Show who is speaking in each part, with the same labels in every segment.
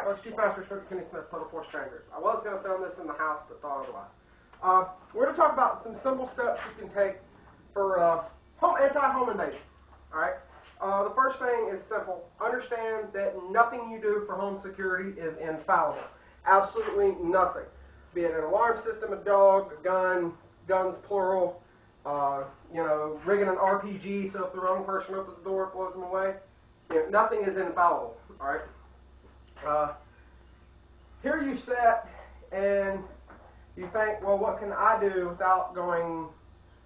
Speaker 1: Antlers, Chief Master Instructor Kenny Smith, Total Force Training Group. I was going to film this in the house, but thought otherwise. We're going to talk about some simple steps you can take for anti-home invasion. All right. The first thing is simple. Understand that nothing you do for home security is infallible. Absolutely nothing. Be it an alarm system, a dog, a gun, guns plural, rigging an RPG so if the wrong person opens the door, it blows them away. Nothing is infallible. All right. Here you sit and you think, well, what can I do without going,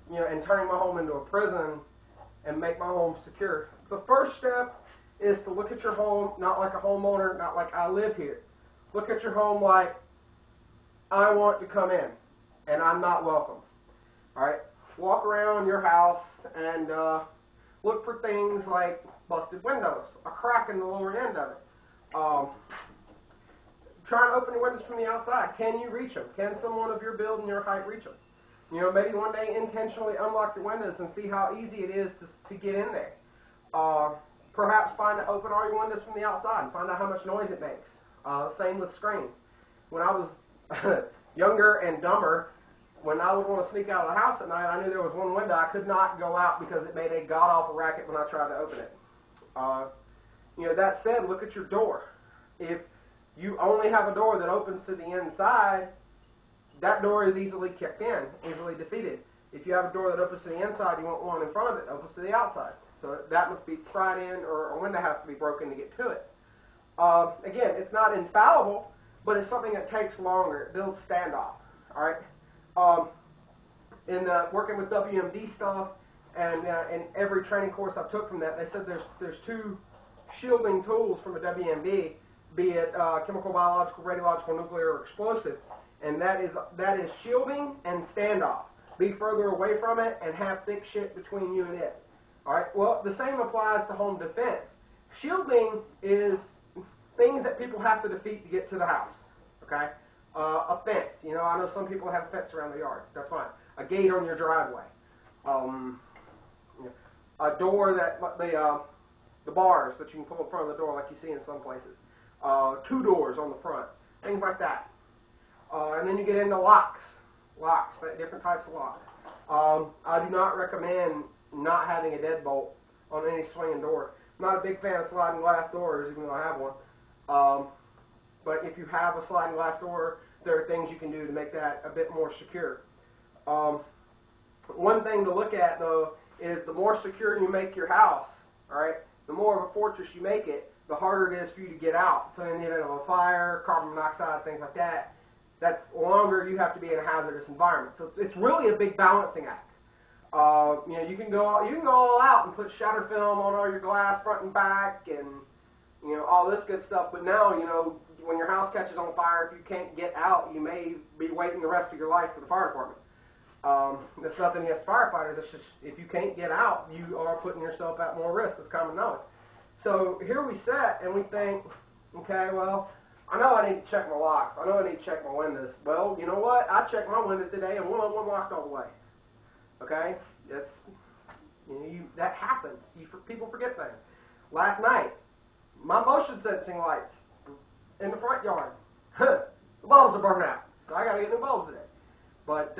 Speaker 1: and turning my home into a prison and make my home secure? The first step is to look at your home not like a homeowner, not like I live here. Look at your home like I want to come in and I'm not welcome. All right. Walk around your house and look for things like busted windows, a crack in the lower end of it. Try and open the windows from the outside. Can you reach them? Can someone of your build and your height reach them? Maybe one day intentionally unlock your windows and see how easy it is to get in there. Perhaps open all your windows from the outside and find out how much noise it makes. Same with screens. When I was younger and dumber, when I would want to sneak out of the house at night, I knew there was one window I could not go out because it made a god-awful racket when I tried to open it. That said, look at your door. If you only have a door that opens to the inside, that door is easily kicked in, easily defeated. If you have a door that opens to the inside, you want one in front of it that opens to the outside. So that must be pried in, or a window has to be broken to get to it. Again, it's not infallible, but it's something that takes longer. It builds standoff. All right. In working with WMD stuff and in every training course I took from that, they said there's two shielding tools from a WMD, be it chemical, biological, radiological, nuclear, or explosive, and that is shielding and standoff. Be further away from it and have thick shit between you and it. All right. Well, the same applies to home defense. Shielding is things that people have to defeat to get to the house. Okay. A fence. I know some people have a fence around the yard. That's fine. A gate on your driveway. A door that the bars that you can pull in front of the door, like you see in some places. 2 doors on the front. Things like that. And then you get into locks. Different types of locks. I do not recommend not having a deadbolt on any swinging door. I'm not a big fan of sliding glass doors, even though I have one. But if you have a sliding glass door, there are things you can do to make that a bit more secure. One thing to look at, though, is the more secure you make your house, all right, the more of a fortress you make it, the harder it is for you to get out. So in the event of a fire, carbon monoxide, things like that, that's longer you have to be in a hazardous environment. So it's really a big balancing act. You can go all out and put shatter film on all your glass front and back and all this good stuff. But now, when your house catches on fire, if you can't get out, you may be waiting the rest of your life for the fire department. That's nothing against firefighters. It's just if you can't get out, you are putting yourself at more risk. That's common knowledge. So here we sit and we think, okay, well, I know I need to check my locks. I know I need to check my windows. Well, you know what? I checked my windows today and one of them locked all the way. Okay? That happens. People forget things. Last night, my motion sensing lights in the front yard, the bulbs are burnt out. So I got to get new bulbs today. But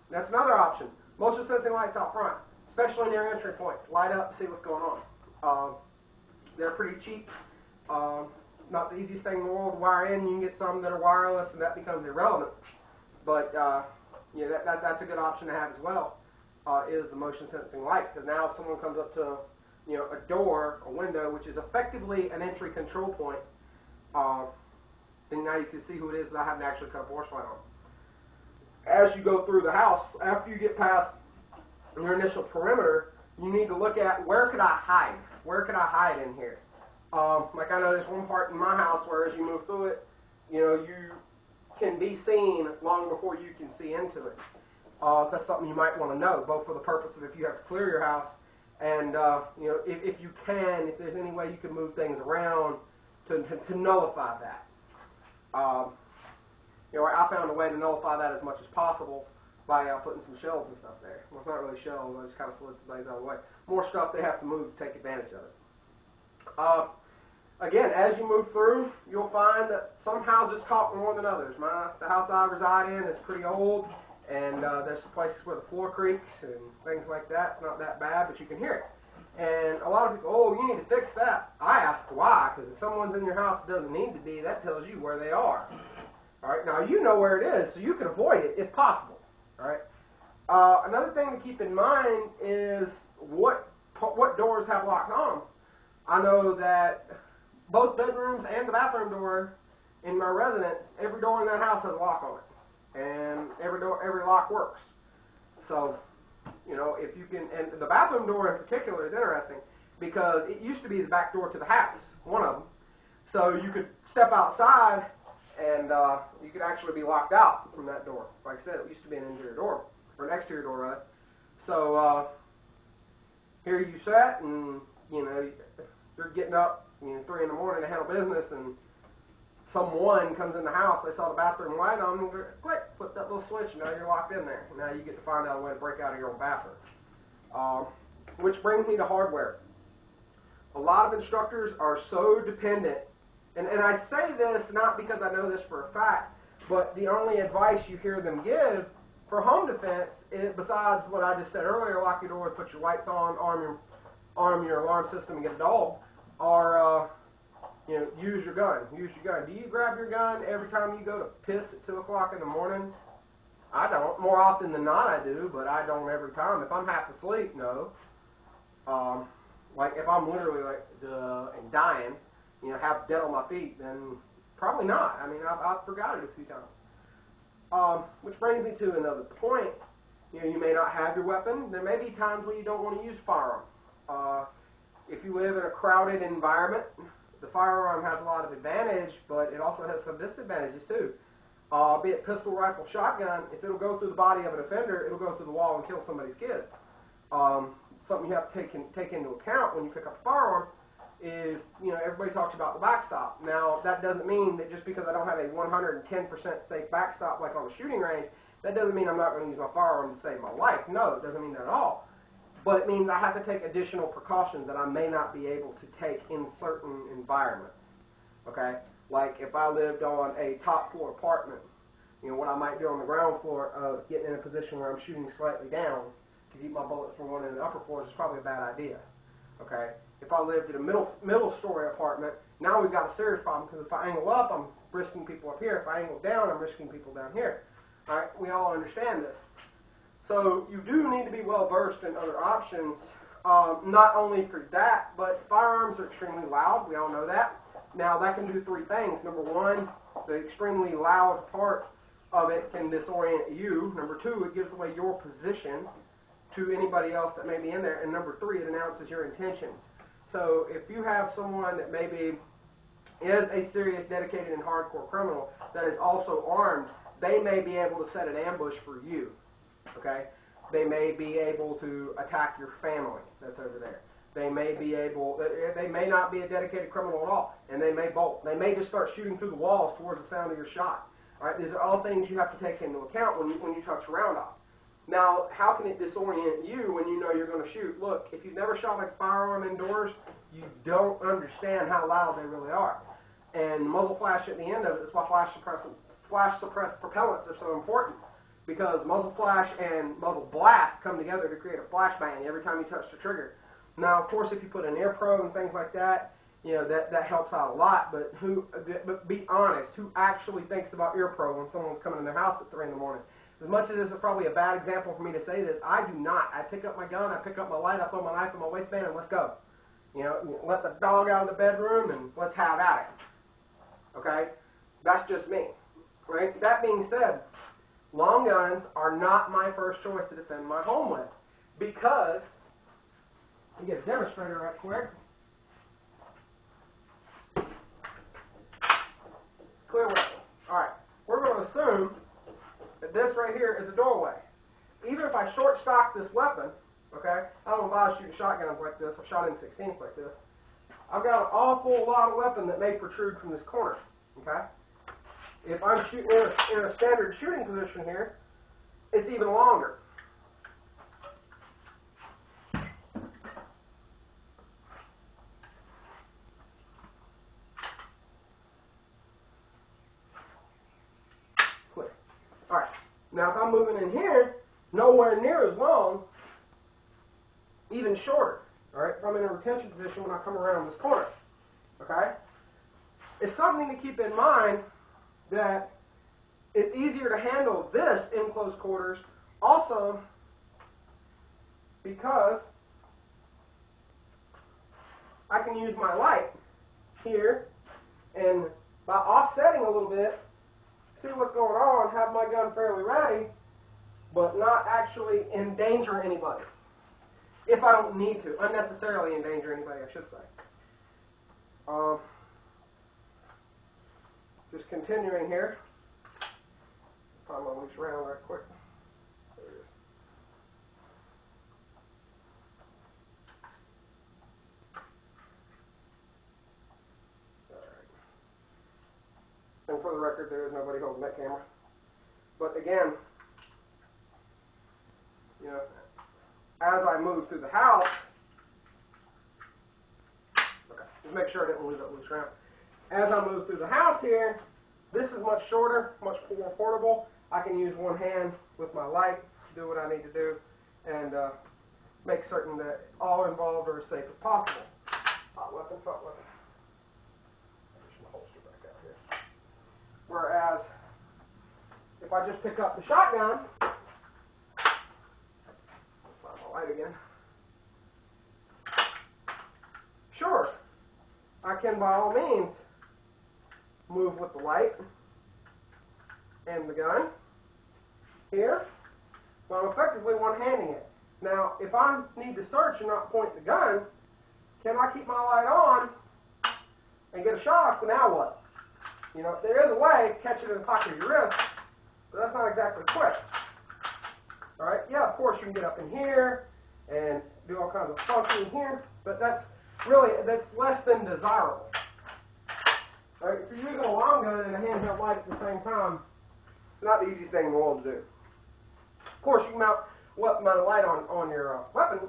Speaker 1: that's another option. Motion sensing lights out front, especially near entry points. Light up, see what's going on. They're pretty cheap. Not the easiest thing in the world to wire in. You can get some that are wireless, and that becomes irrelevant. But that's a good option to have as well. Is the motion sensing light, because now if someone comes up to a door, a window, which is effectively an entry control point, then now you can see who it is without having to actually cut a porch light on. As you go through the house, after you get past your initial perimeter, you need to look at where could I hide? Where could I hide in here? Like I know there's one part in my house where as you move through it, you can be seen long before you can see into it. That's something you might want to know, both for the purpose of if you have to clear your house, and if you can, if there's any way you can move things around to nullify that. I found a way to nullify that as much as possible by putting some shelves and stuff there. Well, it's not really shelves, I just kind of slid some things out of the way. More stuff they have to move to take advantage of it. again, as you move through, you'll find that some houses talk more than others. The house I reside in is pretty old, and there's places where the floor creaks and things like that. It's not that bad, but you can hear it. And a lot of people, oh, you need to fix that. I ask why, because if someone's in your house that doesn't need to be, that tells you where they are. All right, now you know where it is, so you can avoid it if possible. All right. Another thing to keep in mind is what doors have locked on. I know that both bedrooms and the bathroom door in my residence, every door in that house has a lock on it, and every lock works. So, you know, if you can, and the bathroom door in particular is interesting because it used to be the back door to the house, one of them. So you could step outside and you could actually be locked out from that door. Like I said, it used to be an interior door, or an exterior door, rather. So here you sat, and you know you're getting up, 3 in the morning to handle business, and someone comes in the house. They saw the bathroom light on, and click, flip that little switch, and now you're locked in there. Now you get to find out a way to break out of your own bathroom. Which brings me to hardware. A lot of instructors are so dependent, and I say this not because I know this for a fact, but the only advice you hear them give for home defense, besides what I just said earlier, lock your door, put your lights on, arm your alarm system, and get a dog, are use your gun. Use your gun. Do you grab your gun every time you go to piss at 2 o'clock in the morning? I don't. More often than not I do, but I don't every time. If I'm half asleep, no. Like if I'm literally like and dying, half dead on my feet, then probably not. I mean, I've forgot it a few times. Which brings me to another point. You may not have your weapon. There may be times when you don't want to use a firearm. If you live in a crowded environment, the firearm has a lot of advantage, but it also has some disadvantages too. Be it pistol, rifle, shotgun, if it'll go through the body of an offender, it'll go through the wall and kill somebody's kids. Something you have to take into account when you pick up a firearm is, everybody talks about the backstop. Now, that doesn't mean that just because I don't have a 110% safe backstop like on the shooting range, that doesn't mean I'm not going to use my firearm to save my life. No, it doesn't mean that at all. But it means I have to take additional precautions that I may not be able to take in certain environments. Okay? Like if I lived on a top floor apartment, what I might do on the ground floor, getting in a position where I'm shooting slightly down to keep my bullets from going in the upper floors is probably a bad idea. Okay? If I lived in a middle story apartment, now we've got a serious problem because if I angle up, I'm risking people up here. If I angle down, I'm risking people down here. All right? We all understand this. So you do need to be well versed in other options, not only for that, but firearms are extremely loud. We all know that. Now that can do 3 things. Number 1, the extremely loud part of it can disorient you. Number 2, it gives away your position to anybody else that may be in there. And number 3, it announces your intentions. So if you have someone that maybe is a serious, dedicated, and hardcore criminal that is also armed, they may be able to set an ambush for you. Okay? They may be able to attack your family that's over there. They may not be a dedicated criminal at all, and they may bolt. They may just start shooting through the walls towards the sound of your shot. All right? These are all things you have to take into account when you touch a round off. Now, how can it disorient you when you know you're going to shoot? Look, if you've never shot a firearm indoors, you don't understand how loud they really are. And muzzle flash at the end of it is why flash suppressed propellants are so important. Because muzzle flash and muzzle blast come together to create a flashbang every time you touch the trigger. Now, of course, if you put an air pro and things like that, that helps out a lot. But be honest, who actually thinks about ear pro when someone's coming in their house at 3 in the morning? As much as this is probably a bad example for me to say this, I do not. I pick up my gun, I pick up my light, I throw my knife in my waistband, and let's go. Let the dog out of the bedroom and let's have at it. Okay? That's just me. Right? That being said, long guns are not my first choice to defend my home with because, let me get a demonstrator right quick. Clear weapon. Alright, we're going to assume that this right here is a doorway. Even if I short stock this weapon, okay, I don't know if I was shooting shotguns like this, I've shot M16s like this, I've got an awful lot of weapon that may protrude from this corner, okay? If I'm shooting in a standard shooting position here, it's even longer. Now, if I'm moving in here, nowhere near as long, even shorter. All right, if I'm in a retention position when I come around this corner. Okay, it's something to keep in mind that it's easier to handle this in close quarters, also because I can use my light here and by offsetting a little bit, see what's going on, have my gun fairly ready, but not actually endanger anybody. If I don't need to, unnecessarily endanger anybody, I should say. Just continuing here. Find my loose round right quick. There it is. Alright. And for the record, there is nobody holding that camera. But again, you know, as I move through the house, okay, just make sure I didn't lose that loose round. As I move through the house here, this is much shorter, much more portable. I can use one hand with my light, do what I need to do, and make certain that all involved are as safe as possible. Hot weapon, front weapon. Push my holster back out here. Whereas, if I just pick up the shotgun, find my light again. Sure, I can by all means move with the light and the gun here, but I'm effectively one-handing it. Now, if I need to search and not point the gun, can I keep my light on and get a shot off? But now what? You know, there is a way to catch it in the pocket of your wrist, but that's not exactly quick. All right? Yeah, of course you can get up in here and do all kinds of function here, but that's less than desirable. All right? If you're using a long gun and a handheld light at the same time, it's not the easiest thing in the world to do. Of course, you can mount a light on your weapon,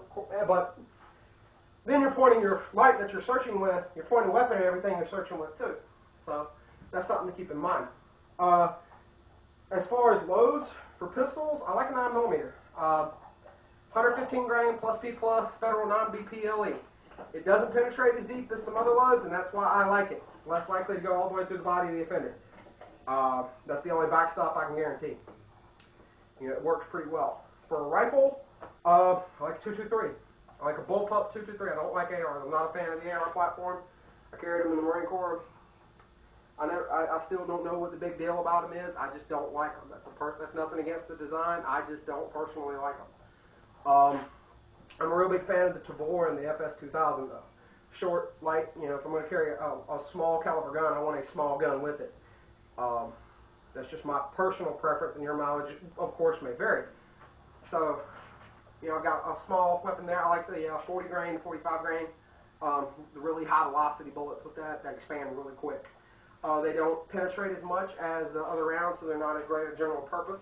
Speaker 1: but then you're pointing your light that you're searching with, you're pointing the weapon at everything you're searching with too. So that's something to keep in mind. As far as loads for pistols, I like a 9mm. 115 grain plus P plus federal non-BPLE. It doesn't penetrate as deep as some other loads, and that's why I like it. It's less likely to go all the way through the body of the offender. That's the only backstop I can guarantee. You know, it works pretty well. For a rifle, I like a 223. I like a bullpup 223. I don't like ARs. I'm not a fan of the AR platform. I carried them in the Marine Corps. I still don't know what the big deal about them is. I just don't like them. That's nothing against the design. I just don't personally like them. I'm a real big fan of the Tavor and the FS2000 though. Short, light. You know, if I'm going to carry a small caliber gun, I want a small gun with it. That's just my personal preference, and your mileage, of course, may vary. So, you know, I've got a small weapon there. I like the 40 grain, 45 grain, the really high velocity bullets with that expand really quick. They don't penetrate as much as the other rounds, so they're not as great a general purpose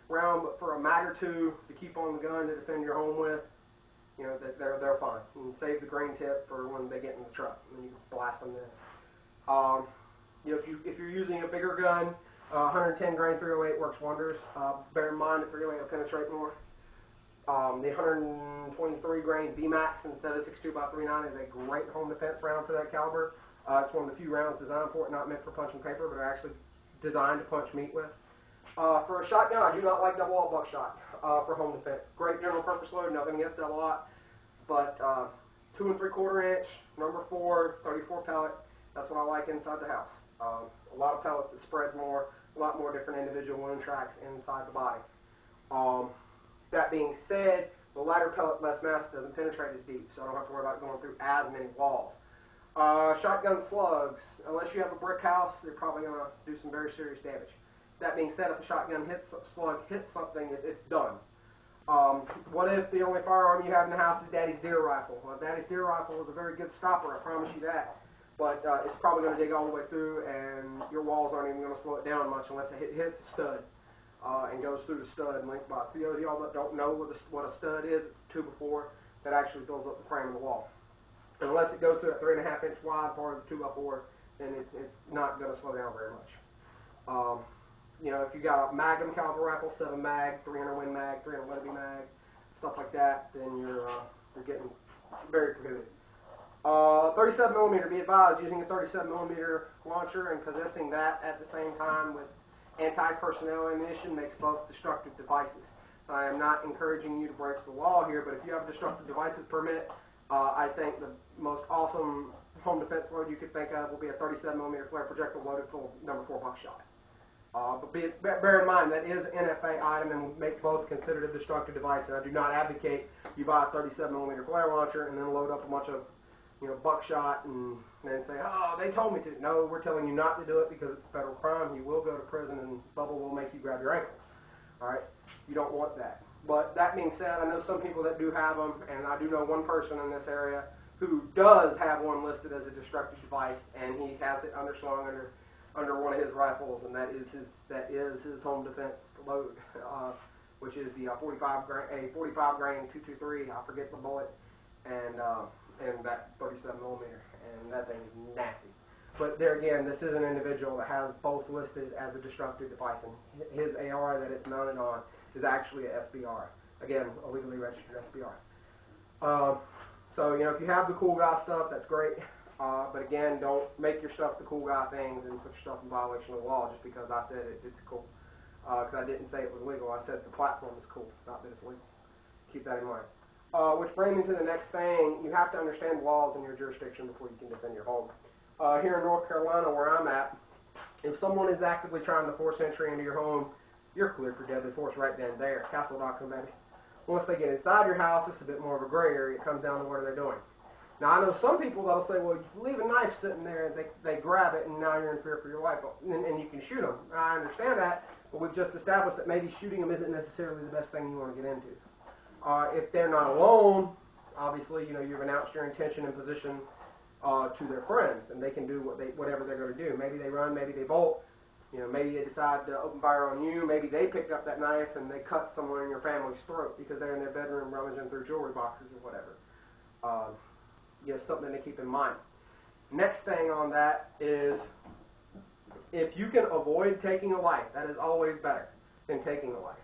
Speaker 1: round, but for a mag or two to keep on the gun to defend your home with, you know, they're fine. You can save the grain tip for when they get in the truck, and you can blast them in. You know, if you're using a bigger gun, 110 grain 308 works wonders. Bear in mind that 308 will penetrate more. The 123 grain VMAX instead of 62x39 is a great home defense round for that caliber. It's one of the few rounds designed for it, not meant for punching paper, but are actually designed to punch meat with. For a shotgun, I do not like double-aught buckshot for home defense. Great general purpose load, nothing against double-aught, but 2 3/4 inch, number 4, 34 pellet. That's what I like inside the house. A lot of pellets, it spreads more, a lot more different individual wound tracks inside the body. That being said, the lighter pellet, less mass, doesn't penetrate as deep, so I don't have to worry about going through as many walls. Shotgun slugs, unless you have a brick house, they're probably going to do some very serious damage. That being said, if a shotgun slug hits something, it's done. What if the only firearm you have in the house is Daddy's deer rifle? Well, Daddy's deer rifle is a very good stopper, I promise you that. But it's probably going to dig all the way through, and your walls aren't even going to slow it down much unless it hits a stud and goes through the stud and link box. For those of y'all that don't know what a stud is, it's a 2x4 that actually fills up the frame of the wall. And unless it goes through that 3.5 inch wide part of the 2x4, then it's not going to slow down very much. if you got a Magnum caliber rifle, 7 mag, 300 Win mag, 300 Weatherby mag, stuff like that, then you're getting very prohibited. 37 millimeter. Be advised, using a 37 millimeter launcher and possessing that at the same time with anti-personnel ammunition makes both destructive devices. I am not encouraging you to break the law here, but if you have a destructive devices permit, I think the most awesome home defense load you could think of will be a 37 millimeter flare projectile loaded full of number 4 buckshot. But bear in mind that is an NFA item and make both considered a destructive device. And I do not advocate you buy a 37 millimeter flare launcher and then load up a bunch of buckshot and then say, oh, they told me to. No, we're telling you not to do it because it's a federal crime. You will go to prison and Bubba will make you grab your ankles. All right, you don't want that. But that being said, I know some people that do have them, and I do know one person in this area who does have one listed as a destructive device, and he has it underslung under one of his rifles, and that is his home defense load, which is the 45 grain 223. I forget the bullet, and that 37 millimeter, and that thing is nasty. But there again, this is an individual that has both listed as a destructive device, and his AR that it's mounted on is actually a SBR. Again, a legally registered SBR. So, if you have the cool guy stuff, that's great. But again, don't make your stuff the cool guy things and put your stuff in violation of the law just because I said it's cool. Because I didn't say it was legal. I said the platform is cool, not that it's legal. Keep that in mind. Which brings me to the next thing. You have to understand laws in your jurisdiction before you can defend your home. Here in North Carolina, where I'm at, if someone is actively trying to force entry into your home, you're cleared for deadly force right then and there. Castle doctrine, baby. Once they get inside your house, it's a bit more of a gray area. It comes down to what are they doing. Now, I know some people that'll say, well, you leave a knife sitting there, they grab it, and now you're in fear for your life, and you can shoot them. I understand that, but we've just established that maybe shooting them isn't necessarily the best thing you want to get into. If they're not alone, obviously, you've announced your intention and position to their friends, and they can do whatever they're going to do. Maybe they run, maybe they bolt. Maybe they decide to open fire on you. Maybe they picked up that knife and they cut someone in your family's throat because they're in their bedroom rummaging through jewelry boxes or whatever. Something to keep in mind. Next thing on that is if you can avoid taking a life, that is always better than taking a life.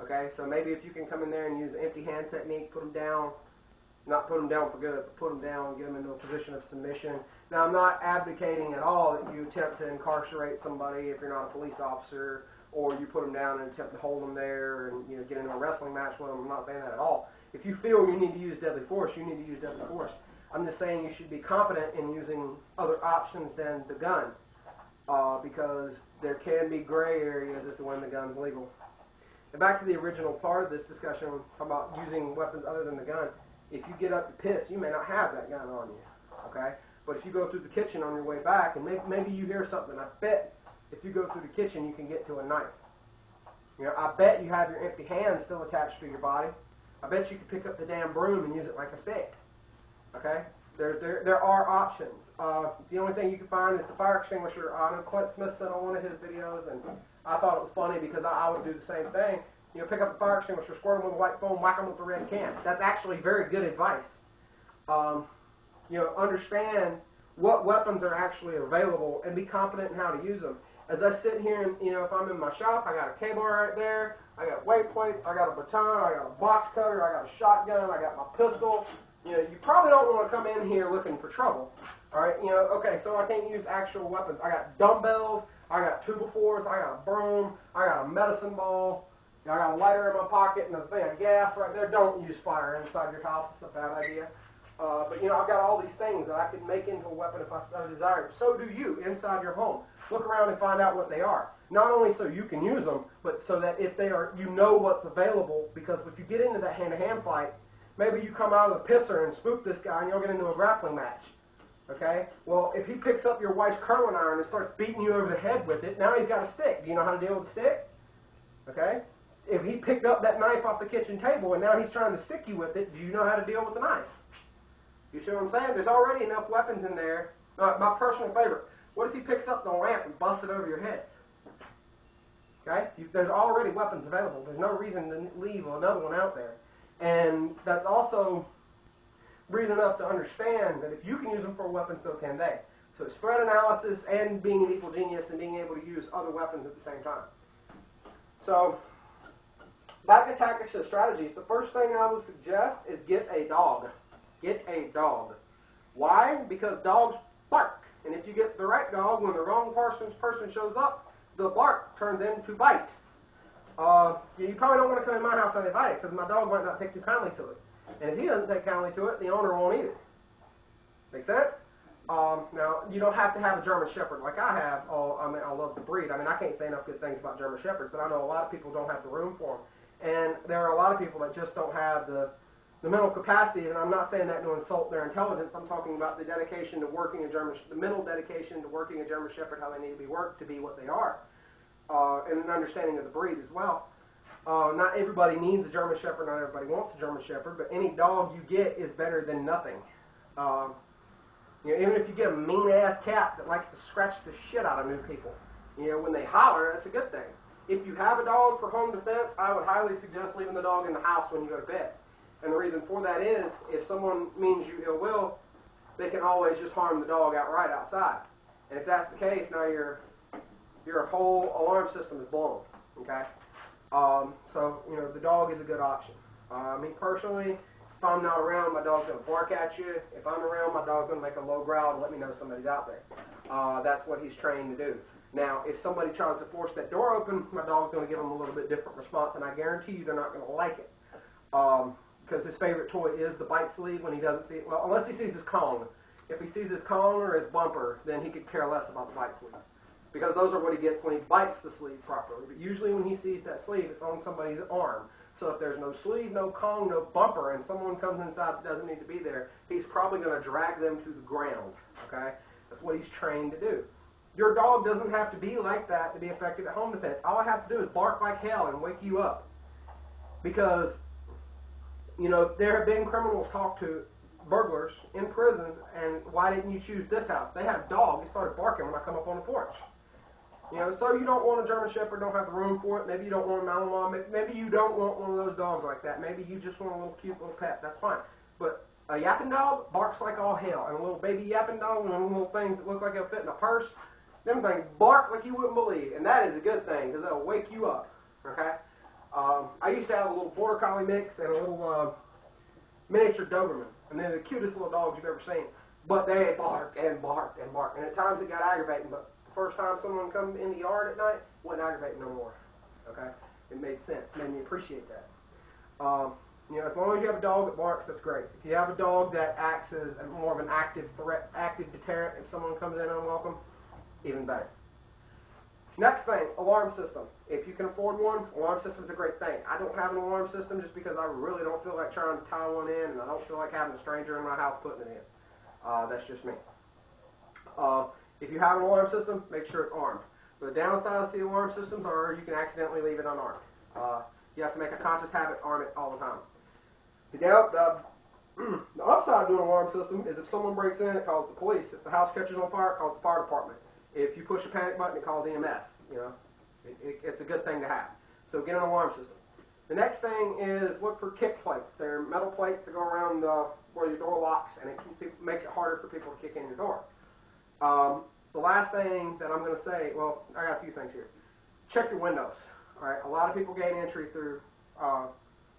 Speaker 1: Okay, so maybe if you can come in there and use the empty hand technique, put them down, not put them down for good, but put them down, get them into a position of submission. Now, I'm not advocating at all that you attempt to incarcerate somebody if you're not a police officer, or you put them down and attempt to hold them there and get into a wrestling match with them. I'm not saying that at all. If you feel you need to use deadly force, you need to use deadly force. I'm just saying you should be confident in using other options than the gun, because there can be gray areas as to when the gun's legal. And back to the original part of this discussion about using weapons other than the gun. If you get up to piss, you may not have that gun on you, okay? But if you go through the kitchen on your way back, and maybe you hear something, I bet if you go through the kitchen, you can get to a knife. I bet you have your empty hand still attached to your body. I bet you could pick up the damn broom and use it like a stick, okay? There are options. The only thing you can find is the fire extinguisher. I know Clint Smith said on one of his videos, and I thought it was funny because I would do the same thing. Pick up the fire extinguisher, squirt them with a white foam, whack them with a red can. That's actually very good advice. Understand what weapons are actually available and be confident in how to use them. As I sit here and, if I'm in my shop, I got a cable right there, I got weight plates, I got a baton, I got a box cutter, I got a shotgun, I got my pistol. You probably don't want to come in here looking for trouble. All right, okay, so I can't use actual weapons. I got dumbbells, I got 2x4s, I got a broom, I got a medicine ball. I got a lighter in my pocket and a thing of gas right there. Don't use fire inside your house. It's a bad idea. But I've got all these things that I can make into a weapon if I so desire. So do you inside your home. Look around and find out what they are. Not only so you can use them, but so that if they are, what's available. Because if you get into that hand-to-hand fight, maybe you come out of the pisser and spook this guy and you'll get into a grappling match. Okay? Well, if he picks up your wife's curling iron and starts beating you over the head with it, now he's got a stick. Do you know how to deal with a stick? Okay? If he picked up that knife off the kitchen table and now he's trying to stick you with it, do you know how to deal with the knife? You see what I'm saying? There's already enough weapons in there. My personal favorite. What if he picks up the lamp and busts it over your head? Okay? There's already weapons available. There's no reason to leave another one out there. And that's also reason enough to understand that if you can use them for a weapon, so can they. So spread analysis and being an equal genius and being able to use other weapons at the same time. So, back to tactics and strategies. The first thing I would suggest is get a dog. Get a dog. Why? Because dogs bark. And if you get the right dog, when the wrong person shows up, the bark turns into bite. You probably don't want to come in my house uninvited because my dog might not take too kindly to it. And if he doesn't take kindly to it, the owner won't either. Make sense? Now, you don't have to have a German Shepherd like I have. I love the breed. I can't say enough good things about German Shepherds, but I know a lot of people don't have the room for them. And there are a lot of people that just don't have the mental capacity, and I'm not saying that to insult their intelligence. I'm talking about the dedication to working the mental dedication to working a German Shepherd, how they need to be worked to be what they are, and an understanding of the breed as well. Not everybody needs a German Shepherd, not everybody wants a German Shepherd, but any dog you get is better than nothing. Even if you get a mean-ass cat that likes to scratch the shit out of new people, when they holler, that's a good thing. If you have a dog for home defense, I would highly suggest leaving the dog in the house when you go to bed. And the reason for that is, if someone means you ill will, they can always just harm the dog outright outside. And if that's the case, now your whole alarm system is blown. Okay? So the dog is a good option. Me personally, if I'm not around, my dog's going to bark at you. If I'm around, my dog's going to make a low growl to let me know somebody's out there. That's what he's trained to do. Now, if somebody tries to force that door open, my dog's going to give them a little bit different response, and I guarantee you they're not going to like it. Because his favorite toy is the bite sleeve when he doesn't see it. Well, unless he sees his Kong. If he sees his Kong or his bumper, then he could care less about the bite sleeve. Because those are what he gets when he bites the sleeve properly. But usually when he sees that sleeve, it's on somebody's arm. So if there's no sleeve, no Kong, no bumper, and someone comes inside that doesn't need to be there, he's probably going to drag them to the ground. Okay? That's what he's trained to do. Your dog doesn't have to be like that to be effective at home defense. All I have to do is bark like hell and wake you up. Because there have been criminals talk to burglars in prison, and why didn't you choose this house? They had a dog. He started barking when I come up on the porch. So you don't want a German Shepherd, don't have the room for it. Maybe you don't want a Malinois. Maybe you don't want one of those dogs like that. Maybe you just want a little cute little pet. That's fine. But a yapping dog barks like all hell. And a little baby yapping dog and little things that look like they'll fit in a purse, them things bark like you wouldn't believe. And that is a good thing because they'll wake you up. Okay? I used to have a little Border Collie mix and a little miniature Doberman. And they're the cutest little dogs you've ever seen. But they barked and barked and barked. And at times it got aggravating. But the first time someone come in the yard at night, it wasn't aggravating no more. Okay? It made sense. It made me appreciate that. As long as you have a dog that barks, that's great. If you have a dog that acts as more of an active threat, active deterrent, if someone comes in unwelcome, even better. Next thing, alarm system. If you can afford one, alarm system's a great thing. I don't have an alarm system just because I really don't feel like trying to tie one in, and I don't feel like having a stranger in my house putting it in. That's just me. If you have an alarm system, make sure it's armed. The downsides to the alarm systems are you can accidentally leave it unarmed. You have to make a conscious habit, arm it all the time. The upside to an alarm system is if someone breaks in, it calls the police. If the house catches on fire, it calls the fire department. If you push a panic button, it calls EMS. It's a good thing to have. So get an alarm system. The next thing is look for kick plates. They're metal plates that go around where your door locks, and it makes it harder for people to kick in your door. The last thing that I'm going to say, well, I got a few things here. Check your windows. All right, a lot of people gain entry through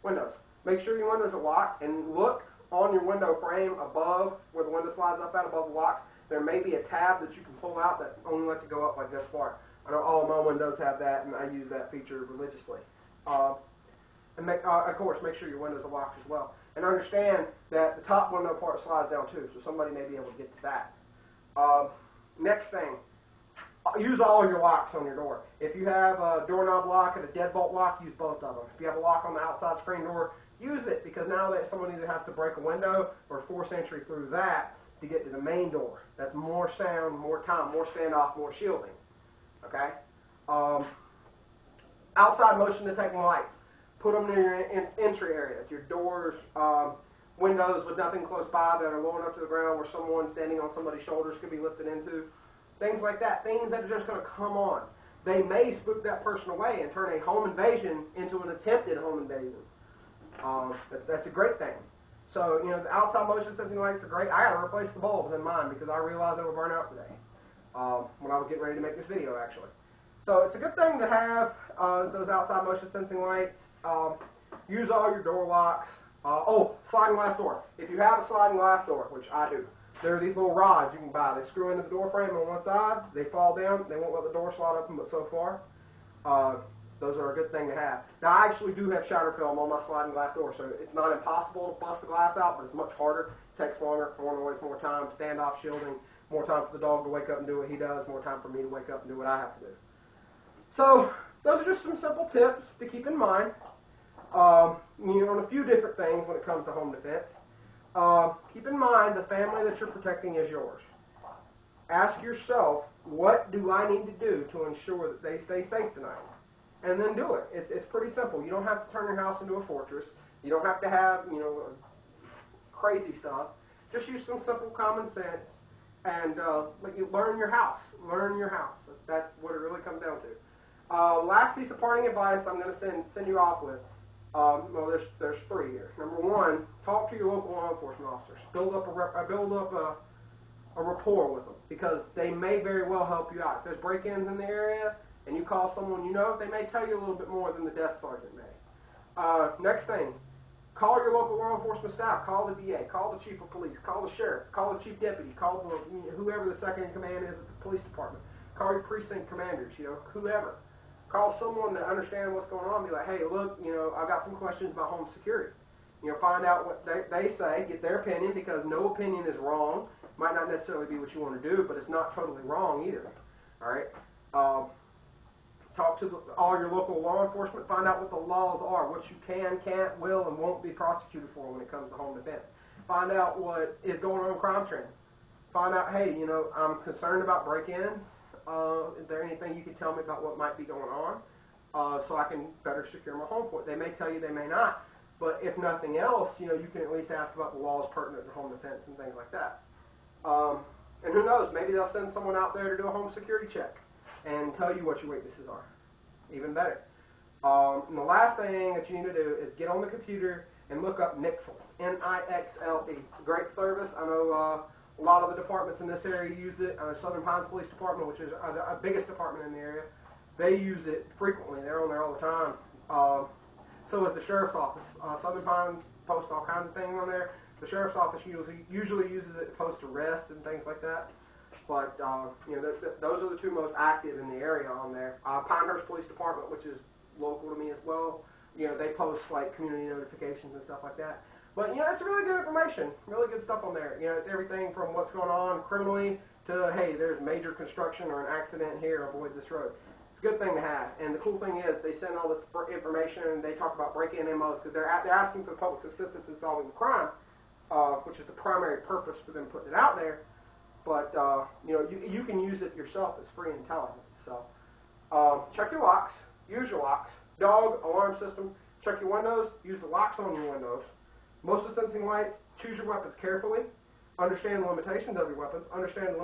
Speaker 1: windows. Make sure your windows are locked, and look on your window frame above where the window slides up at, above the locks. There may be a tab that you can pull out that only lets it go up like this far. I know all of my windows have that, and I use that feature religiously. And of course, make sure your windows are locked as well. And understand that the top window part slides down too, so somebody may be able to get to that. Next thing, use all your locks on your door. If you have a doorknob lock and a deadbolt lock, use both of them. If you have a lock on the outside screen door, use it, because now that someone either has to break a window or force entry through that to get to the main door. That's more sound, more time, more standoff, more shielding. Okay? Outside motion detecting lights. Put them near your entry areas, your doors, windows with nothing close by that are low enough to the ground where someone standing on somebody's shoulders could be lifted into. Things like that. Things that are just going to come on. They may spook that person away and turn a home invasion into an attempted home invasion. That's a great thing. So, the outside motion sensing lights are great. I got to replace the bulbs in mine because I realized they were burnt out today when I was getting ready to make this video, actually. So it's a good thing to have those outside motion sensing lights. Use all your door locks. Sliding glass door. If you have a sliding glass door, which I do, there are these little rods you can buy. They screw into the door frame on one side. They fall down. They won't let the door slide open but so far. Those are a good thing to have. Now, I actually do have shatter film on my sliding glass door, so it's not impossible to bust the glass out, but it's much harder. It takes longer. I want to waste more time. Standoff shielding. More time for the dog to wake up and do what he does. More time for me to wake up and do what I have to do. So those are just some simple tips to keep in mind. On a few different things when it comes to home defense. Keep in mind the family that you're protecting is yours. Ask yourself, what do I need to do to ensure that they stay safe tonight? And then do it. It's pretty simple. You don't have to turn your house into a fortress. You don't have to have, crazy stuff. Just use some simple common sense and you learn your house. Learn your house. That's what it really comes down to. Last piece of parting advice I'm going to send you off with. There's three here. Number one, talk to your local law enforcement officers. Build up a rapport with them because they may very well help you out. If there's break-ins in the area and you call someone you know, they may tell you a little bit more than the desk sergeant may. Next thing, call your local law enforcement staff. Call the DA. Call the chief of police. Call the sheriff. Call the chief deputy. Call whoever the second in command is at the police department. Call your precinct commanders. Whoever. Call someone that understands what's going on. Be like, hey, look, I've got some questions about home security. Find out what they say. Get their opinion because no opinion is wrong. Might not necessarily be what you want to do, but it's not totally wrong either. All right. Talk to all your local law enforcement. Find out what the laws are, what you can, can't, will, and won't be prosecuted for when it comes to home defense. Find out what is going on in crime training. Find out, hey, I'm concerned about break-ins. Is there anything you can tell me about what might be going on so I can better secure my home for it? They may tell you, they may not. But if nothing else, you can at least ask about the laws pertinent to home defense and things like that. And who knows, maybe they'll send someone out there to do a home security check and tell you what your weaknesses are. Even better. And the last thing that you need to do is get on the computer and look up Nixle. N-I-X-L-E. Great service. I know a lot of the departments in this area use it. Southern Pines Police Department, which is the biggest department in the area, they use it frequently. They're on there all the time. So is the sheriff's office. Southern Pines posts all kinds of things on there. The sheriff's office usually uses it to post arrests and things like that. But those are the two most active in the area on there. Pinehurst Police Department, which is local to me as well. They post like community notifications and stuff like that. But it's really good information, really good stuff on there. It's everything from what's going on criminally to hey, there's major construction or an accident here, avoid this road. It's a good thing to have. And the cool thing is they send all this information and they talk about break-in MOs because they're asking for the public's assistance in solving the crime, which is the primary purpose for them putting it out there. But you can use it yourself as free intelligence. So check your locks, use your locks, dog alarm system. Check your windows, use the locks on your windows. Motion sensing lights. Choose your weapons carefully. Understand the limitations of your weapons. Understand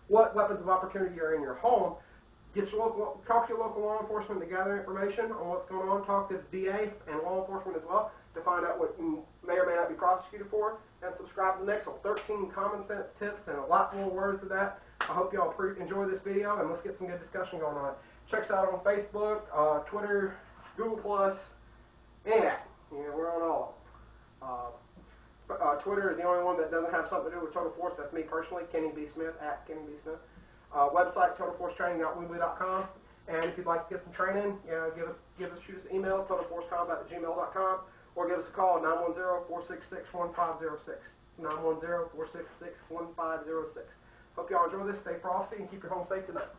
Speaker 1: what weapons of opportunity are in your home. Talk to your local law enforcement to gather information on what's going on. Talk to the DA and law enforcement as well to find out what you may or may not be prosecuted for. And subscribe to the Nixle. 13 common sense tips and a lot more words to that. I hope y'all enjoy this video and let's get some good discussion going on. Check us out on Facebook, Twitter, Google+, and we're on all of them. Twitter is the only one that doesn't have something to do with Total Force. That's me personally, Kenny B. Smith, at Kenny B. Smith. Website, totalforcetraining.weebly.com. And if you'd like to get some training, shoot us an email, totalforcecombat@gmail.com, or give us a call at 910-466-1506. 910-466-1506. Hope y'all enjoy this. Stay frosty and keep your home safe tonight.